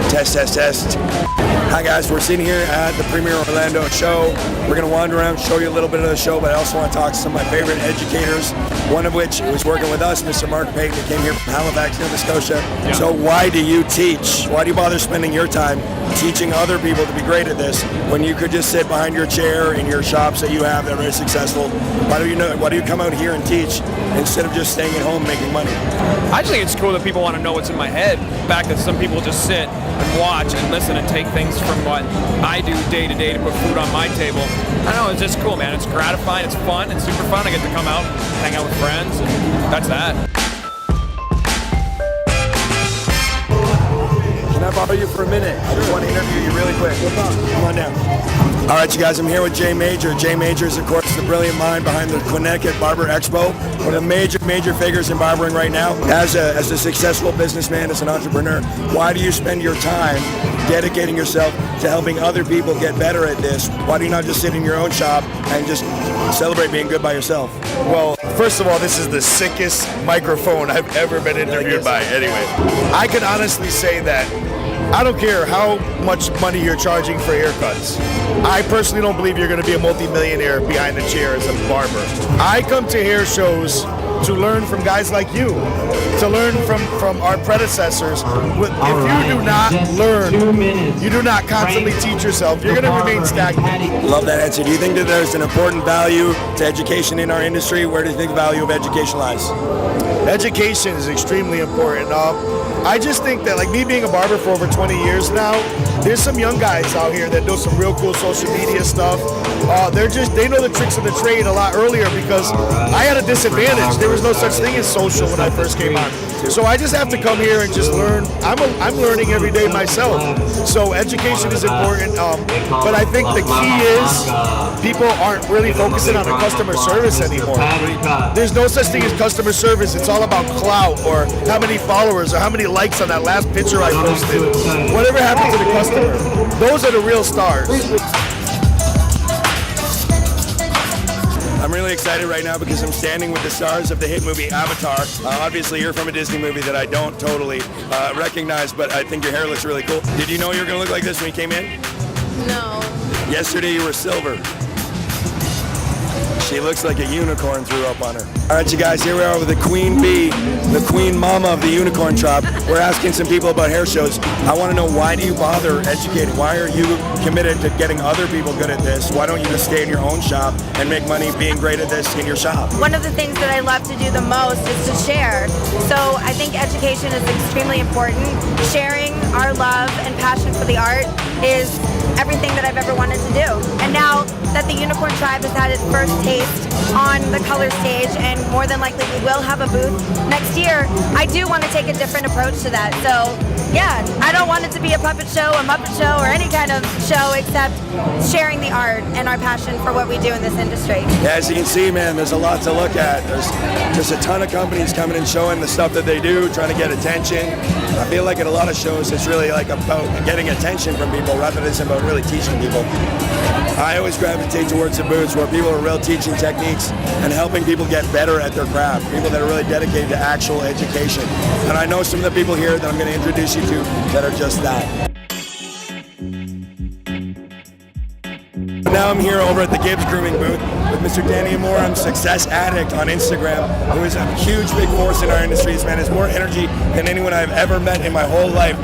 Test, test, test. Hi guys, we're sitting here at the Premier Orlando show. We're going to wander around, show you a little bit of the show, but I also want to talk to some of my favorite educators, one of which was working with us, Mr. Mark Payton, who came here from Halifax, Nova Scotia. Yeah. So why do you teach? Why do you bother spending your time teaching other people to be great at this when you could just sit behind your chair in your shops that you have that are very successful? Why do you come out here and teach instead of just staying at home making money? I just think it's cool that people want to know what's in my head. The fact that some people just sit and watch and listen and take things from what I do day to day to put food on my table. I don't know, it's just cool, man. It's gratifying, it's fun, it's super fun. I get to come out, hang out with friends, and that's that. Can I bother you for a minute? I just want to interview you really quick. Come on down. All right, you guys, I'm here with Jay Major. Jay Major is, of course, the brilliant mind behind the Connecticut Barber Expo, one of the major figures in barbering right now. As a successful businessman, as an entrepreneur, why do you spend your time dedicating yourself to helping other people get better at this? Why do you not just sit in your own shop and just celebrate being good by yourself? Well, first of all, this is the sickest microphone I've ever been interviewed by. Anyway, I could honestly say that I don't care how much money you're charging for haircuts. I personally don't believe you're going to be a multi-millionaire behind the chair as a barber. I come to hair shows to learn from guys like you, to learn from our predecessors. If you do not learn, you do not constantly teach yourself, you're going to remain stagnant. Love that answer. Do you think that there's an important value to education in our industry? Where do you think the value of education lies? Education is extremely important. I just think that, like me being a barber for over 20 years now, there's some young guys out here that do some real cool social media stuff. They know the tricks of the trade a lot earlier because I had a disadvantage. There was no such thing as social when I first came on. So I just have to come here and just learn. I'm learning every day myself. So education is important. But I think the key is people aren't really focusing on the customer service anymore. There's no such thing as customer service. It's all about clout or how many followers or how many likes on that last picture I posted. Whatever happened to the customer? Those are the real stars. I'm really excited right now because I'm standing with the stars of the hit movie Avatar. Obviously, you're from a Disney movie that I don't totally recognize, but I think your hair looks really cool. Did you know you were going to look like this when you came in? No. Yesterday, you were silver. She looks like a unicorn threw up on her. All right, you guys, here we are with the queen bee, the queen mama of the unicorn tribe. We're asking some people about hair shows. I want to know, why do you bother educating? Why are you committed to getting other people good at this? Why don't you just stay in your own shop and make money being great at this in your shop? One of the things that I love to do the most is to share. So I think education is extremely important. Sharing our love and passion for the art is everything that I've ever wanted to do. And now that the Unicorn Tribe has had its first taste on the color stage, and more than likely we will have a booth next year, I do want to take a different approach to that. So yeah, I don't want it to be a puppet show, a Muppet show, or any kind of show except sharing the art and our passion for what we do in this industry. Yeah, as you can see, man, there's a lot to look at. There's just a ton of companies coming and showing the stuff that they do, trying to get attention. I feel like at a lot of shows it's really like about getting attention from people rather than about really teaching people. I always gravitate towards the booths where people are real teaching techniques and helping people get better at their craft, people that are really dedicated to actual education. And I know some of the people here that I'm going to introduce you to that are just that. Now I'm here over at the Gibbs Grooming booth with Mr. Danny Amore, Success Addict on Instagram, who is a huge, big force in our industry. This man has more energy than anyone I've ever met in my whole life.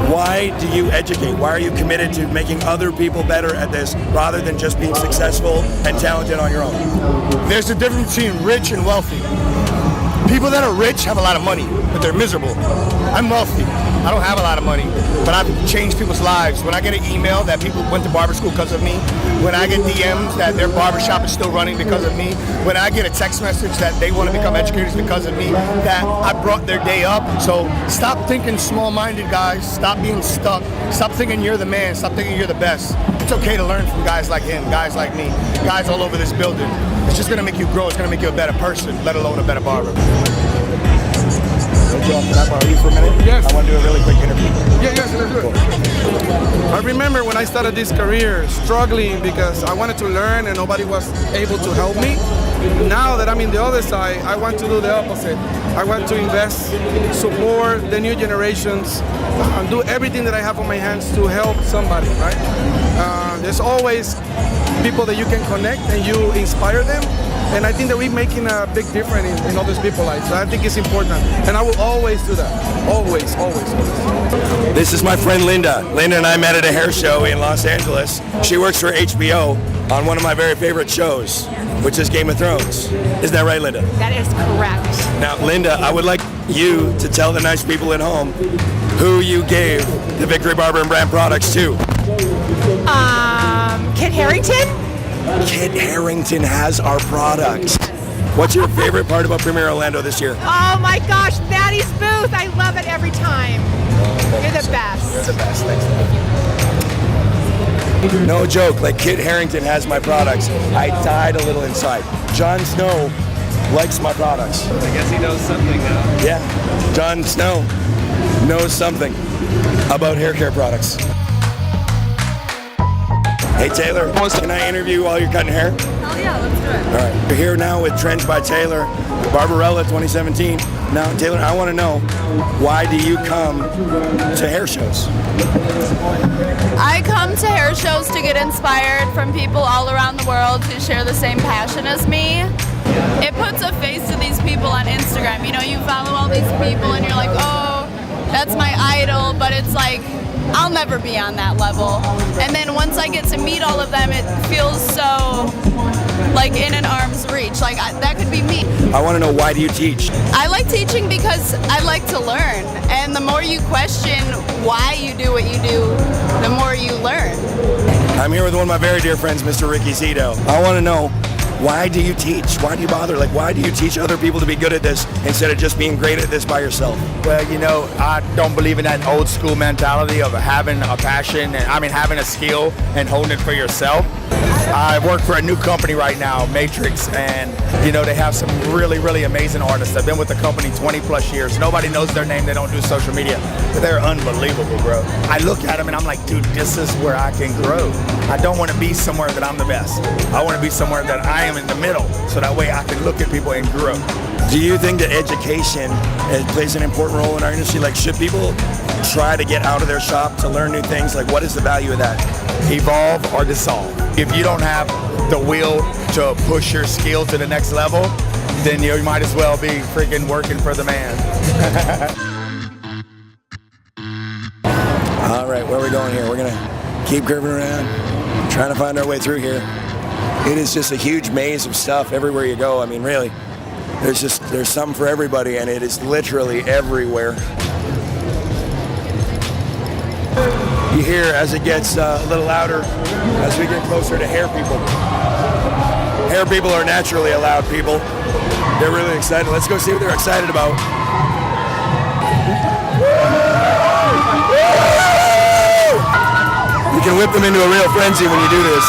Why do you educate? Why are you committed to making other people better at this rather than just being successful and talented on your own? There's a difference between rich and wealthy. People that are rich have a lot of money, but they're miserable. I'm wealthy. I don't have a lot of money, but I've changed people's lives. When I get an email that people went to barber school because of me, when I get DMs that their barbershop is still running because of me, when I get a text message that they want to become educators because of me, that I brought their day up. So stop thinking small-minded, guys. Stop being stuck. Stop thinking you're the man. Stop thinking you're the best. It's okay to learn from guys like him, guys like me, guys all over this building. It's just going to make you grow. It's going to make you a better person, let alone a better barber. Can I borrow you for a minute? Yes. I want to do a really quick interview. Yes, let's do it. I remember when I started this career struggling because I wanted to learn and nobody was able to help me. Now that I'm in the other side, I want to do the opposite. I want to invest, support the new generations, and do everything that I have on my hands to help somebody, right? There's always people that you can connect and you inspire them. And I think that we're making a big difference in other people's lives. So I think it's important. And I will always do that. Always, always, always. This is my friend Linda. Linda and I met at a hair show in Los Angeles. She works for HBO on one of my very favorite shows, which is Game of Thrones. Isn't that right, Linda? That is correct. Now, Linda, I would like you to tell the nice people at home who you gave the Victory Barber and Brand products to. Kit Harington? Kit Harington has our products. What's your favorite part about Premier Orlando this year? Oh my gosh, Matty's booth. I love it every time. You're the best. You're the best. Thanks. No joke, like Kit Harington has my products. I died a little inside. Jon Snow likes my products. I guess he knows something now. Yeah, Jon Snow knows something about hair care products. Hey Taylor, can I interview you while you're cutting hair? Hell yeah, let's do it. All right, we're here now with Trends by Taylor, Barbarella 2017. Now Taylor, I want to know, why do you come to hair shows? I come to hair shows to get inspired from people all around the world who share the same passion as me. It puts a face to these people on Instagram. You know, you follow all these people and you're like, oh, that's my idol, but it's like, I'll never be on that level. And then once I get to meet all of them, it feels so like in an arm's reach. Like that could be me. I want to know, why do you teach? I like teaching because I like to learn. And the more you question why you do what you do, the more you learn. I'm here with one of my very dear friends, Mr. Ricky Zito. I want to know, why do you teach? Why do you bother? Like, why do you teach other people to be good at this instead of just being great at this by yourself? Well, you know, I don't believe in that old school mentality of having a passion, having a skill and holding it for yourself. I work for a new company right now, Matrix, and you know, they have some really, really amazing artists. I've been with the company 20 plus years. Nobody knows their name, they don't do social media, but they're unbelievable, bro. I look at them and I'm like, dude, this is where I can grow. I don't want to be somewhere that I'm the best. I want to be somewhere that I am in the middle, so that way I can look at people and grow. Do you think that education plays an important role in our industry? Like, should people try to get out of their shop to learn new things? Like, what is the value of that? Evolve or dissolve. If you don't have the will to push your skill to the next level, then you might as well be freaking working for the man. All right, where are we going here? We're gonna keep curving around, trying to find our way through here. It is just a huge maze of stuff everywhere you go. I mean, really, there's something for everybody, and it is literally everywhere. You hear as it gets a little louder as we get closer to hair people. Hair people are naturally a loud people. They're really excited. Let's go see what they're excited about. You can whip them into a real frenzy when you do this.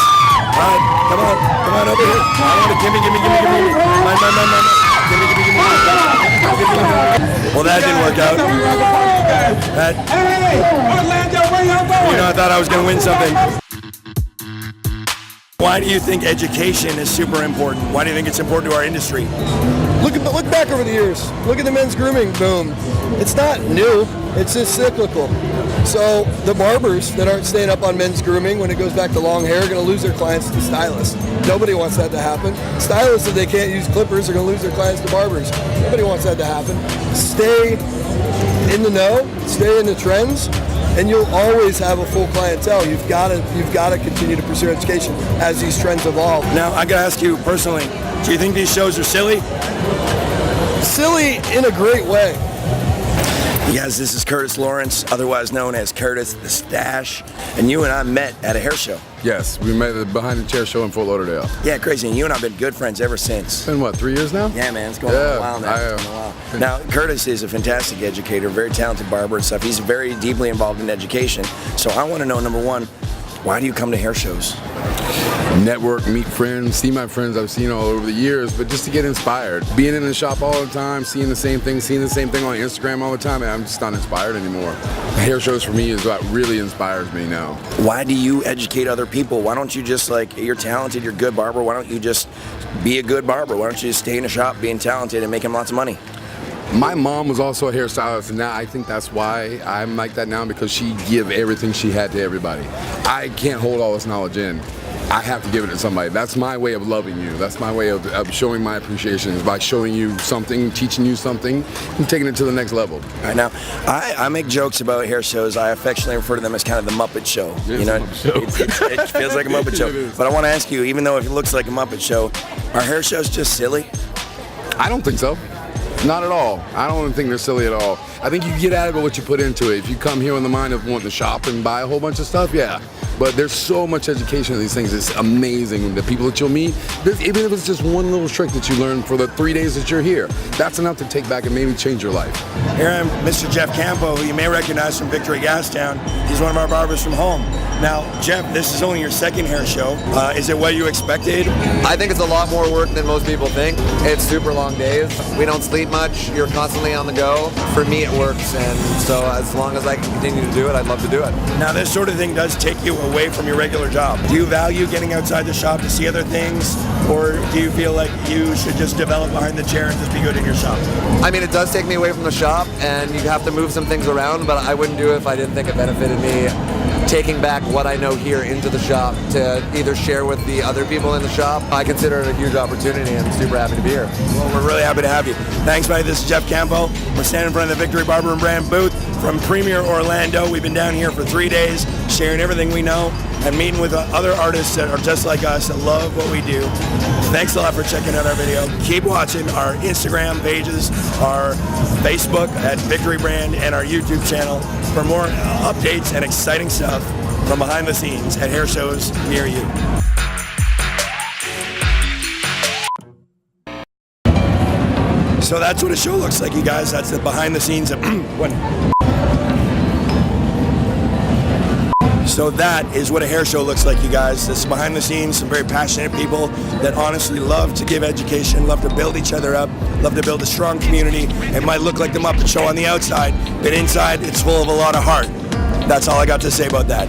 All right, come on over here. I want to gimme. Mine. Gimme. Well, that didn't work out. I thought I was going to win something. Why do you think education is super important? Why do you think it's important to our industry? Look back over the years. Look at the men's grooming boom. It's not new. It's just cyclical. So the barbers that aren't staying up on men's grooming when it goes back to long hair are going to lose their clients to stylists. Nobody wants that to happen. Stylists, if they can't use clippers, are going to lose their clients to barbers. Nobody wants that to happen. Stay in the know, stay in the trends, and you'll always have a full clientele. You've got to continue to pursue education as these trends evolve. Now, I got to ask you personally, do you think these shows are silly? Silly in a great way. Yes, this is Curtis Lawrence, otherwise known as Curtis the Stash, and you and I met at a hair show. Yes, we met at the Behind the Chair show in Fort Lauderdale. Yeah, crazy, and you and I have been good friends ever since. It's been what, 3 years now? Yeah, man, it's going on a while now. Now, Curtis is a fantastic educator, very talented barber and stuff. He's very deeply involved in education. So I want to know, number one, why do you come to hair shows? network, meet friends, see my friends I've seen all over the years, but just to get inspired. Being in the shop all the time, seeing the same thing on Instagram all the time, I'm just not inspired anymore. Hair shows for me is what really inspires me now. Why do you educate other people? Why don't you just, like, you're talented, you're a good barber, why don't you just be a good barber? Why don't you just stay in a shop being talented and making lots of money? My mom was also a hairstylist, and now I think that's why I'm like that now, because she gave everything she had to everybody. I can't hold all this knowledge in. I have to give it to somebody. That's my way of loving you. That's my way of showing my appreciation, is by showing you something, teaching you something, and taking it to the next level. Right now, I make jokes about hair shows. I affectionately refer to them as kind of the Muppet Show. You know, it feels like a Muppet Show. But I want to ask you, even though it looks like a Muppet Show, are hair shows just silly? I don't think so. Not at all. I don't think they're silly at all. I think you get out of it what you put into it. If you come here in the mind of wanting to shop and buy a whole bunch of stuff, yeah. But there's so much education in these things. It's amazing. The people that you'll meet, even if it's just one little trick that you learn for the 3 days that you're here, that's enough to take back and maybe change your life. Here I am, Mr. Jeff Campo, who you may recognize from Victory Gastown. He's one of our barbers from home. Now, Jeff, this is only your second hair show. Is it what you expected? I think it's a lot more work than most people think. It's super long days. We don't sleep much. You're constantly on the go. For me, it works, and so as long as I can continue to do it, I'd love to do it. Now, this sort of thing does take you away from your regular job. Do you value getting outside the shop to see other things, or do you feel like you should just develop behind the chair and just be good in your shop? I mean, it does take me away from the shop, and you have to move some things around, but I wouldn't do it if I didn't think it benefited me. Taking back what I know here into the shop to either share with the other people in the shop, I consider it a huge opportunity, and I'm super happy to be here. Well, we're really happy to have you. Thanks, buddy. This is Jeff Campo. We're standing in front of the Victory Barber and Brand booth from Premier Orlando. We've been down here for 3 days, sharing everything we know and meeting with other artists that are just like us that love what we do. Thanks a lot for checking out our video. Keep watching our Instagram pages, our Facebook at Victory Brand, and our YouTube channel for more updates and exciting stuff from behind the scenes at hair shows near you. So that's what a show looks like, you guys. That's the behind the scenes of So that is what a hair show looks like, you guys. This is behind the scenes, some very passionate people that honestly love to give education, love to build each other up, love to build a strong community. It might look like the Muppet Show on the outside, but inside it's full of a lot of heart. That's all I got to say about that.